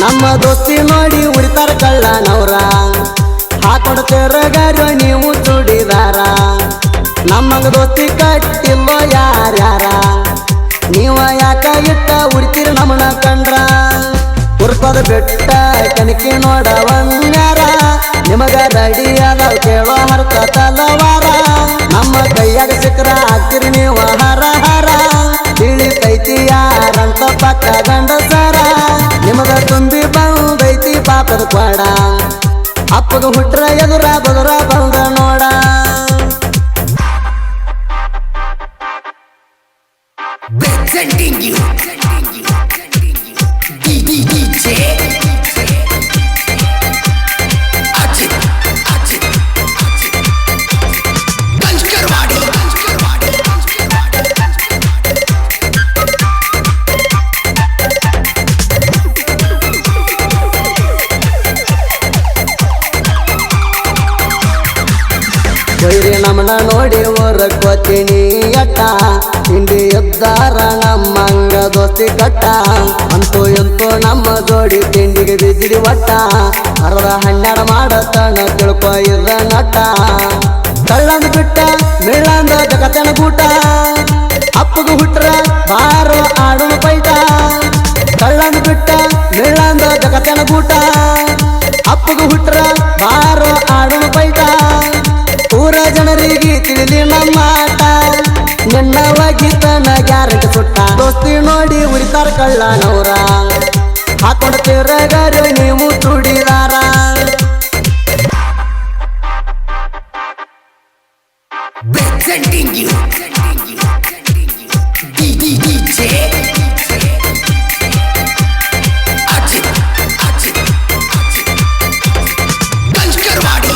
ನಮ್ಮ ದೋಸ್ತಿ ನೋಡಿ ಉರಿತಾರ ಕಳ್ಳನವ್ರ ಹಾಕೊಡ್ತಿರಗಾರ ನೀವು ಚೂಡಿದಾರ ನಮ್ಮಂಗ ದೋಸ್ತಿ ಕಟ್ಟಿಲ್ಲೋ ಯಾರ್ಯಾರ ನೀವ ಯಾಕ ಇಟ್ಟ ಉರಿತೀರಿ ನಮ್ಮನ ಕಂಡ್ರ ಕುರ್ಪದ ಬೆಟ್ಟ ಕನಕಿ ನೋಡವಂಗಾರ ನಿಮಗ ರೆಡಿ ಅದಾವ ಕೇಳೋ ಹರ್ತ ತಲವಾರ ನಮ್ಮ ಕೈಯಾಗ ಸಿಕ್ರ ಹಾಕ್ತಿರಿ ನೀವು ಹರ ಹರ ತಿಳಿತೈತಿ ಯಾರಂತ ಪಕ್ಕ ಗಂಡಸರ ನಿಮಗ ತುಂಬಿ ಬಂದೈತಿ ಪಾಪದ ಕ್ವಾಡ ಅಪ್ಪಗ ಹುಟ್ರ ಎದುರ ಬದುರ ಬಂದ ನೋಡ Presenting you DJ Ajit Kanchkarwadi ಬೈರಿ ನಮ್ಮನ ನೋಡಿ ಓರಕ್ಕೋತೀನಿ ಅಟ್ಟ ಹಿಂಡಿ ಎದ್ದಾರ ನಮ್ಮಂಗ ದೋಸ್ತಿ ಕಟ್ಟ ಅಂತೂ ಎಂತೂ ನಮ್ಮ ಜೋಡಿ ತಿಂಡಿಗೆ ಬಿದ್ದಿರಿ ಒಟ್ಟ ಅರ್ಧ 12 ಮಾಡತನ ತಿಳ್ಕೊ ಇರ ನಟ ಕಳ್ಳಂದು ಬಿಟ್ಟ ಮೇಳಂದ ಜಗತ್ತನ ಗೂಟ ಅಪ್ಪಗ ಹುಟ್ರ ಬಾರೋ ಆಡುಣ ಪೈಟ ಕಳ್ಳಂದು ಬಿಟ್ಟ ಮೇಳಂದ ಜಗತ್ತನ ಗೂಟ ಅಪ್ಪಗ ಹುಟ್ರ ಬಾರೋ ಆಡುಣ ಪೈಟ ಊರ ಜನರಿಗೆ ತಿಳಿಲಿ ನಮ್ಮ ಆಟ ನಿನ್ನವಾಗಿತನ ಗ್ಯಾರಂಟಿ ಸುಟ್ಟ ದೋಸ್ತಿ ನೋಡಿ ಉರಿತಾರ ಕಳ್ಳನವ್ರ ಹಾಕೊಡ್ತಿರಗಾರ ನೀವು ತುಡಿದಾರ Presenting you DJ Ajit Kanchkarwadi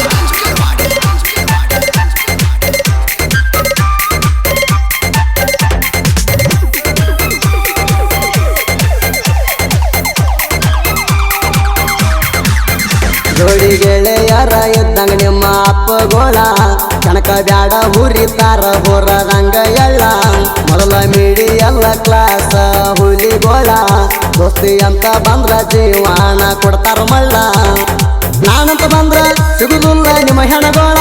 ಜೋಡಿ ಗೆಳೆಯರ ಇದ್ದಂಗ ನಿಮ್ಮ ಅಪ್ಪಗೋಳ ಕನಕ ಬ್ಯಾಡ ಹುರಿತಾರ ಹೊರದಂಗ ಎಳ್ಳ ಮೊದಲ ಮೀಡಿ ಎಲ್ಲ ಕ್ಲಾಸ ಹುಲಿಗೋಳ ದೋಸ್ತಿ ಅಂತ ಬಂದ್ರ ಜೀವಾನ ಕೊಡ್ತಾರ ಮಳ್ಳ ನಾನಂತ ಬಂದ್ರ ಸಿಗುದಿಲ್ಲ ನಿಮ್ಮ ಹೆಣಗೋಳ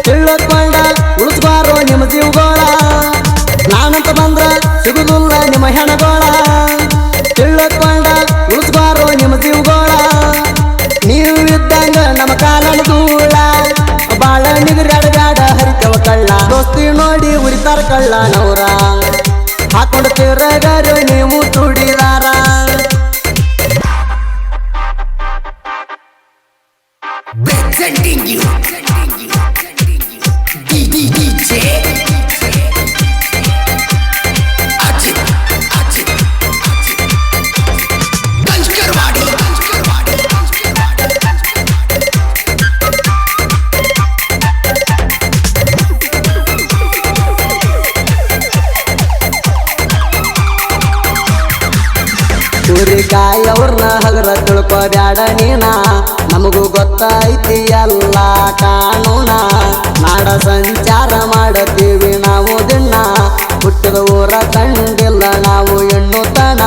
ತಿಳ್ಳಕೊಂಡ ಉಳಿಸ್ಬಾರೋ ನಿಮ್ಮ ಜೀವಗೋಳ ನಾನಂತ ಬಂದ್ರ ಸಿಗುದಿಲ್ಲ ನಿಮ್ಮ ಹೆಣಗೋಳ ತಿಳ್ಳಕೊಂಡ ಉಳಿಸ್ಬಾರೋ ನಿಮ್ಮ ಜೀವಗೋಳ ನೀವು ಇದ್ದಂಗ ನಮ್ಮ ಕಾಲನ ಧೂಳ ಬಾಳ ನಿಗರಾಡ ಹರಿತವ ಕಳ್ಳ ದೋಸ್ತಿ ನೋಡಿ ಉರಿತಾರ ಕಳ್ಳನವ್ರ ಹಾಕೊಡ್ತಿರಗಾರ ನೀವು ತುಡಿದಾರ Presenting you DJ Ajit Kanchkarwadi ಸೂರಿಕಾಯಿ ಅವ್ರನ್ನ ಹಗರ ತಿಳ್ಕೊ ಬ್ಯಾಡ ನೀನ ನಮಗೂ ಗೊತ್ತೈತಿ ಎಲ್ಲ ಕಾನೂನ ನಾಡ ಸಂಚಾರ ಮಾಡತೀವಿ ನಾವು ದಿನ ಹುಟ್ಟದ ಊರ ಕಂಡಿಲ್ಲ ನಾವು ಎಣ್ಣುತನ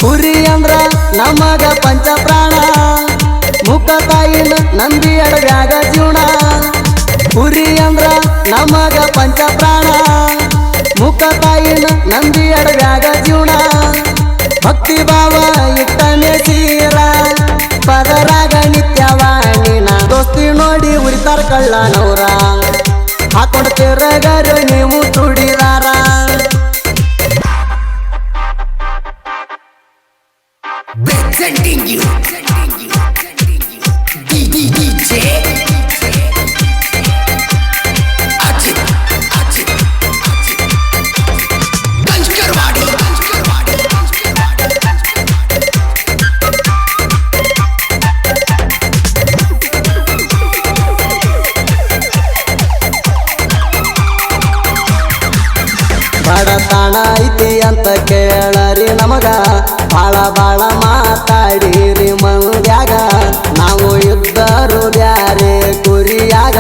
ಕುರಿ ಅಂದ್ರ ನಮಗ ಪಂಚಪ್ರಾಣ ಮುಖ ತಾಯಿನ ನಂಬಿ ಅಡವ್ಯಾಗ ಜೀವನ ಕುರಿ ಅಂದ್ರ ನಮಗ ಪಂಚಪ್ರಾಣ ಮುಖ ತಾಯಿನ ನಂಬಿ ಅಡವ್ಯಾಗ ಜೀವನ ಭಕ್ತಿ ಭಾವ ಇಟ್ಟನೆ ಸೀರ ಪದರಾಗ ನಿತ್ಯವಾಣಿನ ದೋಸ್ತಿ ನೋಡಿ ಉರಿತಾರ ಕಳ್ಳನವ್ರ ಹಾಕೊಡ್ತಿರಗಾರ ನೀವು ತುಡಿದಾರ Presenting you DJ Ajit Kanchkarwadi ಬಡತನ ಐತಿ ಅಂತ ಕೇಳರಿ ನಮಗ ಬಾಳ ಬಾಳ ಮಾತಾಡಿರಿ ಮಂದ್ಯಾಗ ನಾವು ಇದ್ದರು ಬ್ಯಾರೆ ಕುರಿಯಾಗ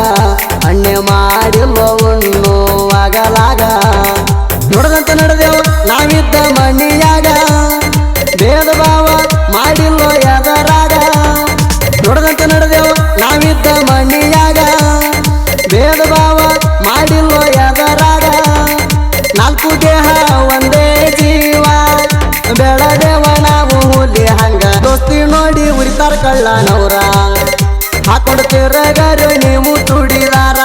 ಅಣ್ಣೆ ಮಾಡಿಲ್ಲೋ ಉಣ್ಣುವಾಗಲಾಗ ನೋಡದಂತ ನಡೆದೇವು ನಾವಿದ್ದ ಮನಿಯಾಗ ಭೇದ ಭಾವ ಮಾಡಿ ದೇಹ ಒಂದೇ ಜೀವ ಬೆಳದೇವ ನಾವು ಹುಲಿ ಹಂಗ ದೋಸ್ತಿ ನೋಡಿ ಉರಿತಾರ ಕಳ್ಳನವ್ರ ಹಾಕೊಂಡು ತಿರಗರು ನೀವು ತುಡಿದಾರ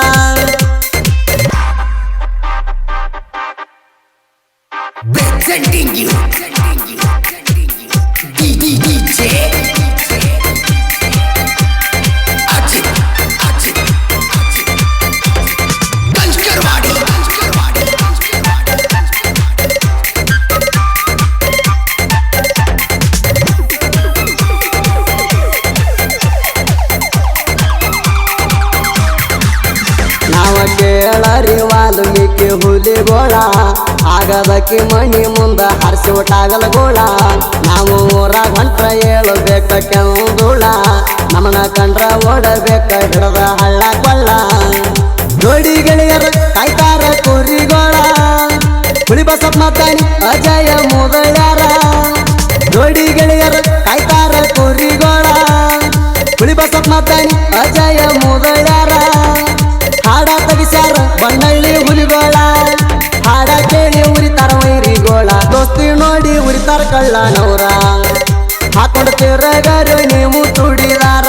Presenting you DJ Ajit Kanchkarwadi ನಾವ ಕೇಳರಿ ವಾಲ್ಮೀಕಿ ಹುಲಿಗೋಳ ಆಗದಕ್ಕೆ ಮಣಿ ಮುಂದ ಹರಿಸಿ ಒಟ್ಟಾಗಲಗೋಳ ನಾವು ಊರಾಗ ಹೊಂಟ್ರ ಹೇಳಬೇಕ ಕೆಂದುಳ ನಮ್ಮನ ಕಂಡ್ರ ಓಡಬೇಕ ಹಿಡದ ಹಳ್ಳ ಕೊಳ್ಳ ಜೋಡಿ ಗೆಳೆಯರ ಕಾಯ್ತಾರ ಕುರಿಗೋಳ ಹುಳಿ ಬಸಪ್ಪ ಮತ್ತಾನಿ ಅಜಯ ಮೊದಲಾರ ಜೋಡಿ ಗೆಳೆಯರ ಕಾಯ್ತಾರ ಕುರಿಗೋಳ ಹುಳಿ ಬಸಪ್ಪ ಮತ್ತಾನಿ ಅಜಯ ಮೊದಲಾರ ಹಾಡ ತೆಗಿಸ್ಯಾರ ಬಣ್ಣಳ್ಳಿ ಹುಲಿಗೋಳ ಹಾಡ ಕೇಳಿ ಉರಿತಾರ ವೈರಿಗೋಳ ದೋಸ್ತಿ ನೋಡಿ ಉರಿತಾರ ಕಳ್ಳನವ್ರ ಹಾಕೊಂಡು ತಿರಗರು ನೀವು ತುಡಿದಾರ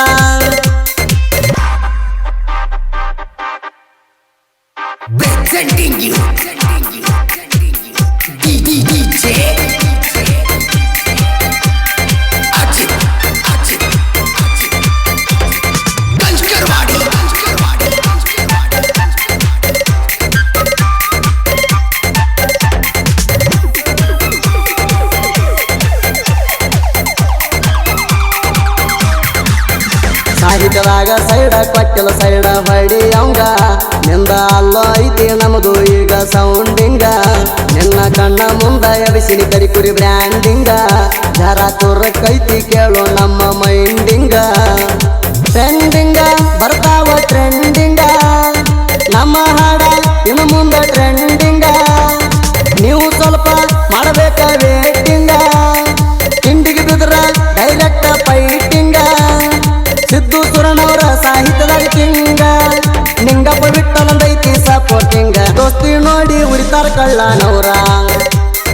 Presenting you DJ Ajit Kanchkarwadi ಸಾಹಿತ್ಯದಾಗ ಸೈಡ ಕೊಟ್ಟಲ ಸೈಡ ಹೊಡಿ ಅವಂಗ ನಿಂದ ಅಲ್ಲೋ ಐತಿ ನಮ್ದು ಈಗ ಸೌಂಡಿಂಗ ನಿನ್ನ ಕಣ್ಣ ಮುಂದ ಎಬಿಸಿನಿ ಕರಿಕುರಿ ಬ್ರ್ಯಾಂಡಿಂಗ ಜರ ತುರಕೈತಿ ಕೇಳು ನಮ್ಮ ಮೈಂಡಿಂಗ ಟ್ರೆಂಡಿಂಗ ಬರ್ತಾವ ಟ್ರೆಂಡಿಂಗ ನಮ್ಮ ಹಾಡ ಇನ್ನು ಮುಂದ ಟ್ರೆಂಡಿಂಗ ನೀವು ಸ್ವಲ್ಪ ಮಾಡಬೇಕ ವೇಟಿಂಗ ತಿಂಡಿಗೆ ಬಿದ್ರ direct fighting Siddu ಸುರನವರ ಸಾಹಿತ್ಯದಾಗ king Ningappa ಬಿಟ್ಟಲಂದೈತಿ ಸಪೋರ್ಟಿಂಗ ದೋಸ್ತಿ ನೋಡಿ ಉರಿತಾರ ಕಳ್ಳನವ್ರ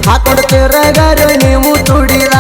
ಹಾಕೊಂಡು ತಿರಗರು ನೀವು ತುಡಿದ